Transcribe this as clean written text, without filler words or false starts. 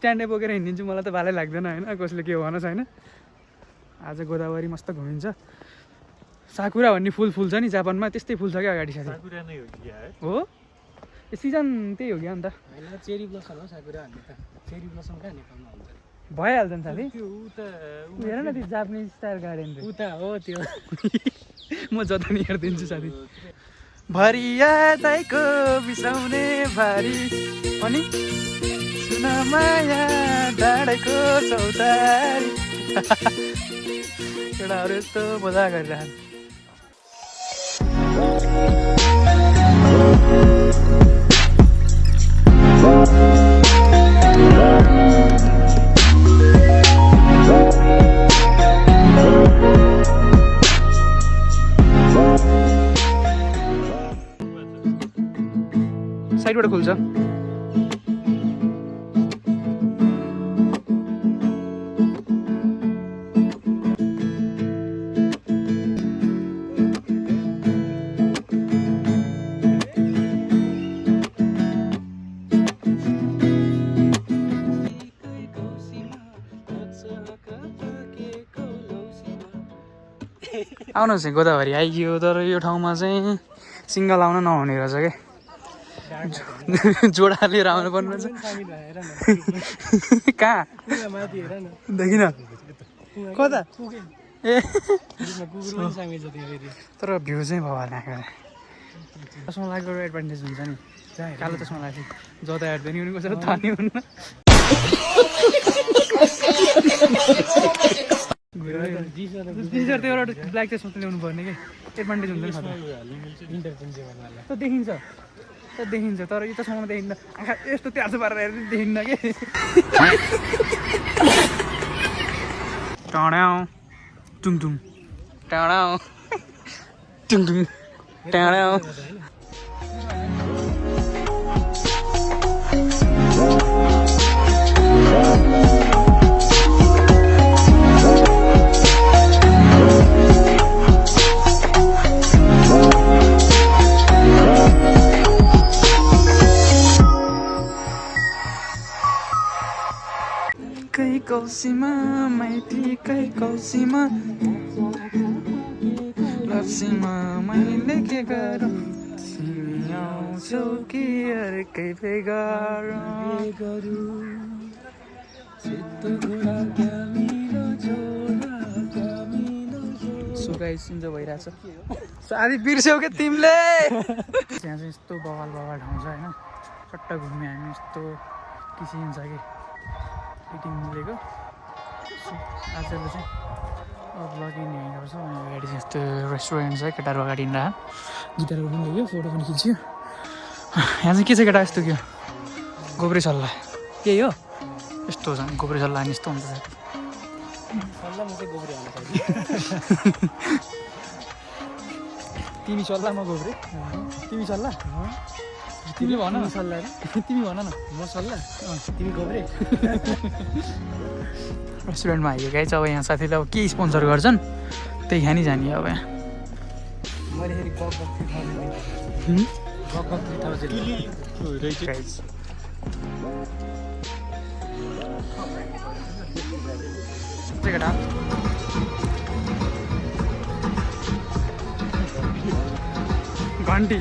स्ट्यान्डै बोकेर हिँडिदिन्छु मलाई त भालै लाग्दैन होइन कसले के भनोस् होइन आज गोदावरी मस्त घुमिन्छ साकुरा भन्ने फुल फुल्छ नि जापानमा त्यस्तै फुल्छ क्या अगाडि साथी साकुरा नै हो कि यार हो सिजन त्यही हो क्या अन्त होइन चेरी ब्लसम हो साकुरा भन्ने त चेरी ब्लसम कहाँ नेपालमा हुन्छ भइहाल्छ नि साथी त्यो उता हेर न त्यो जापानिज स्टाइल गार्डन उता हो त्यो म जता नि हेरिदिन्छु साथी भरिया चाहिको बिसाउने भारी अनि सुन माया डाँडेको चौतारी केटाहरू यस्तो मजा गरिरहन् साइडबाट खुल्छ आउनुहोस् गोदावरी आइयो तर यो ठाउँमा चाहिँ सिङ्गल आउन नहुने रहेछ क्या जोडा लिएर आउनु पर्ने रहेछ कहाँ देखिन कता ए तर भ्यू चाहिँ भयो होला चस्मा लागेको एडभान्टेज हुन्छ नि कालो चस्मा लाग्यो जता हेर्दै नि उनीको जता थाहा नि हुन्न टिचर त्यो एउटा ब्ल्याक चस्मा त ल्याउनु पर्ने कि एडभान्टेज हुन्छ नि त देखिन्छ देखिन्छ तर यो चस्मामा देखिन्न आँखा यस्तो त्यार्सो पारेर हेर्दै देखिन्न कि टाढाउ टुङटुङ टाढाउ टुङटुङ टाढाउ कौसीमा मैत्री कै कौसीमा लप्सीमा मैले के गरौँ तिमी आउँछौ कि अर्कै बेगर सो गाइस इन्जोय भइरहेछ साथी बिर्स्यौ क्या तिमीले त्यहाँ चाहिँ यस्तो बवाल बवाल ठाउँ छ होइन चट्ट घुम्यो हामी यस्तो किसिम छ कि फिटिङ मिलेको आजको चाहिँ ब्लगिङ यहीँ गर्छ अगाडि चाहिँ यस्तो रेस्टुरेन्ट छ केटाहरू अगाडि हिँड्दा गिटारहरू पनि लियो फोटो पनि खिच्यो यहाँ चाहिँ के छ केटा यस्तो क्या गोब्रे सल्लाह केही हो यस्तो छ गोब्रे सल्लाह नि यस्तो हुन्छ तिमी सल्लाह म गोब्रे तिमी सल्लाह तिमीले भन न सल्लाह तिमी भन न म सल्लाह तिमी गोब्रे रेस्टुरेन्टमा आइयो गाइस अब यहाँ साथीले अब के स्पोन्सर गर्छन् त्यही खानी जाने अब यहाँ घन्टी